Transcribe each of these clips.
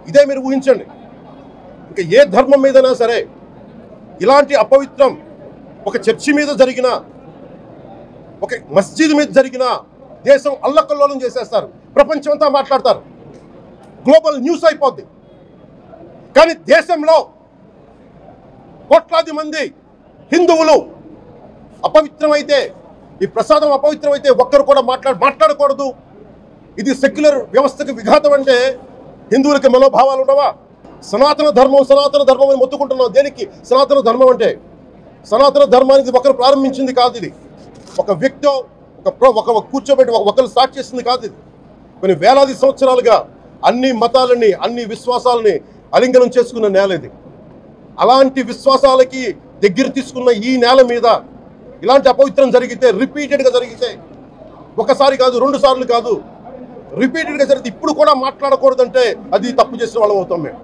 ఇదే మీరు ఊహించండి. ఇంకా ఏ ధర్మం మీదైనా సరే ఇలాంటి అపవిత్రం ఒక చర్చి మీద జరిగిన, ఒక మస్జిద్ మీద జరిగిన దేశం అల్లకల్లోలం చేసేస్తారు, ప్రపంచం అంతా మాట్లాడతారు, గ్లోబల్ న్యూస్ అయిపోద్ది. కానీ దేశంలో కోట్లాది మంది హిందువులు అపవిత్రమైతే, ఈ ప్రసాదం అపవిత్రమైతే ఒక్కరు కూడా మాట్లాడకూడదు, ఇది సెక్యులర్ వ్యవస్థకు విఘాతం అంటే హిందువులకి మనోభావాలు ఉండవా? సనాతన ధర్మం అని మొత్తుకుంటున్నాం. దేనికి సనాతన ధర్మం అంటే? సనాతన ధర్మానికి ఒకరు ప్రారంభించింది కాదు, ఇది ఒక వ్యక్తో ఒక కూర్చోబెట్టి ఒకరు స్టార్ట్ చేసింది కాదు. ఇది కొన్ని వేలాది సంవత్సరాలుగా అన్ని మతాలని, అన్ని విశ్వాసాలని అలింగనం చేసుకున్న నేల ఇది. అలాంటి విశ్వాసాలకి దగ్గర తీసుకున్న ఈ నేల మీద ఇలాంటి అపవిత్రం జరిగితే, రిపీటెడ్గా జరిగితే, ఒకసారి కాదు, 2 సార్లు కాదు, రిపీటెడ్గా జరిగితే ఇప్పుడు కూడా మాట్లాడకూడదంటే అది తప్పు చేసిన వాళ్ళం అవుతాం మేము.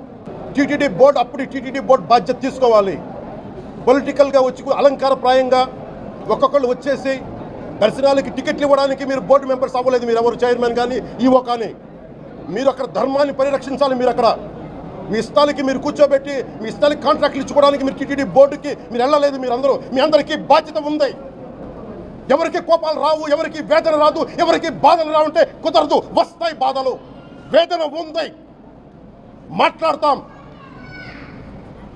టీటీడీ బోర్డు, అప్పుడు టీటీడీ బోర్డు బాధ్యత తీసుకోవాలి. పొలిటికల్గా వచ్చి అలంకారప్రాయంగా ఒక్కొక్కళ్ళు వచ్చేసి దర్శనాలకి టికెట్లు ఇవ్వడానికి మీరు బోర్డు మెంబర్స్ అవ్వలేదు. మీరు ఎవరు చైర్మన్ కానీ ఈవో కానీ, మీరు అక్కడ ధర్మాన్ని పరిరక్షించాలి. మీరు అక్కడ మీ ఇష్టాలకి మీరు కూర్చోబెట్టి మీ ఇష్టాలకి కాంట్రాక్ట్లు ఇచ్చుకోవడానికి మీరు టీటీడీ బోర్డుకి మీరు వెళ్ళలేదు. మీ అందరికీ బాధ్యత ఉంది. ఎవరికి కోపాలు రావు, ఎవరికి వేదన రాదు, ఎవరికి బాధలు రావుంటే కుదరదు. వస్తాయి బాధలు, వేదన ఉంది, మాట్లాడతాం.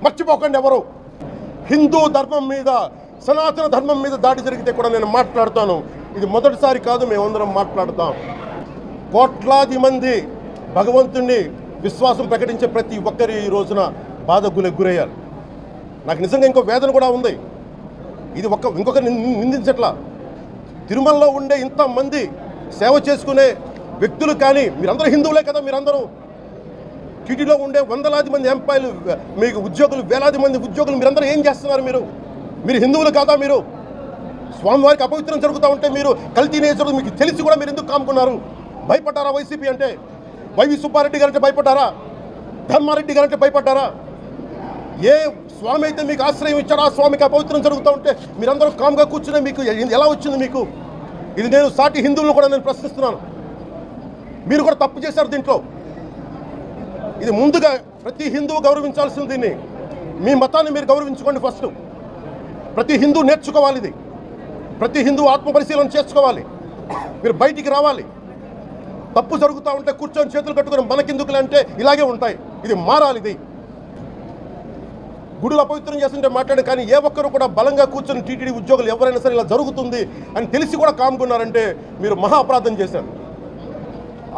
మర్చిపోకండి ఎవరు. హిందూ ధర్మం మీద, సనాతన ధర్మం మీద దాడి జరిగితే కూడా నేను మాట్లాడతాను. ఇది మొదటిసారి కాదు, మేమందరం మాట్లాడతాం. కోట్లాది మంది భగవంతుణ్ణి విశ్వాసం ప్రకటించే ప్రతి ఒక్కరి ఈ రోజున బాధకు గురయ్యారు. నాకు నిజంగా ఇంకో వేదన కూడా ఉంది. ఇది ఇంకొకరు నిందించట్లా. తిరుమలలో ఉండే ఇంతమంది సేవ చేసుకునే వ్యక్తులు కానీ, మీరందరూ హిందువులే కదా, మీరందరూ టీటీలో ఉండే వందలాది మంది ఎంప్లాయీలు, మీకు ఉద్యోగులు, వేలాది మంది ఉద్యోగులు, మీరందరూ ఏం చేస్తున్నారు? మీరు హిందువులు కాదా? మీరు స్వామివారికి అపవిత్రం జరుగుతూ ఉంటే మీరు కల్తీ నేచరు మీకు తెలిసి కూడా మీరు ఎందుకు కాముకున్నారు? భయపడ్డారా వైసీపీ అంటే? వైవి సుబ్బారెడ్డి గారంటే భయపడ్డారా? ధర్మారెడ్డి గారంటే భయపడ్డారా? ఏ స్వామి అయితే మీకు ఆశ్రయం ఇచ్చారో ఆ స్వామికి అపవిత్రం జరుగుతూ ఉంటే మీరందరూ కామ్గా కూర్చునే మీకు ఎలా వచ్చింది మీకు? ఇది నేను సాటి హిందువులను కూడా నేను ప్రశ్నిస్తున్నాను. మీరు కూడా తప్పు చేశారు దీంట్లో. ఇది ముందుగా ప్రతి హిందువు గౌరవించాల్సింది. దీన్ని మీ మతాన్ని మీరు గౌరవించుకోండి ఫస్ట్. ప్రతి హిందూ నేర్చుకోవాలి. ఇది ప్రతి హిందూ ఆత్మపరిశీలన చేసుకోవాలి. మీరు బయటికి రావాలి. తప్పు జరుగుతూ ఉంటే కూర్చొని చేతులు కట్టుకుని మనకెందుకులే అంటే ఇలాగే ఉంటాయి. ఇది మారాలి. ఇది గుడులు అపవిత్రం చేస్తుంటే మాట్లాడే, కానీ ఏ ఒక్కరు కూడా బలంగా కూర్చొని టీటీడీ ఉద్యోగులు ఎవరైనా సరే ఇలా జరుగుతుంది అని తెలిసి కూడా కామ్కున్నారంటే మీరు మహా అపరాధం చేశారు.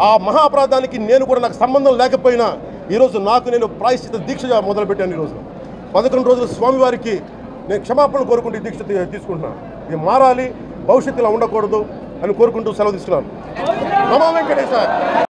ఆ మహా అపరాధానికి నాకు సంబంధం లేకపోయినా ఈరోజు నేను ప్రాయశ్చిత దీక్ష మొదలుపెట్టాను. ఈరోజు 11 రోజులు స్వామివారికి నేను క్షమాపణ కోరుకుంటూ ఈ దీక్ష తీసుకుంటున్నాను. ఇది మారాలి, భవిష్యత్తులో ఉండకూడదు అని కోరుకుంటూ సెలవు తీసుకున్నాను. నమో వెంకటేశ్వర.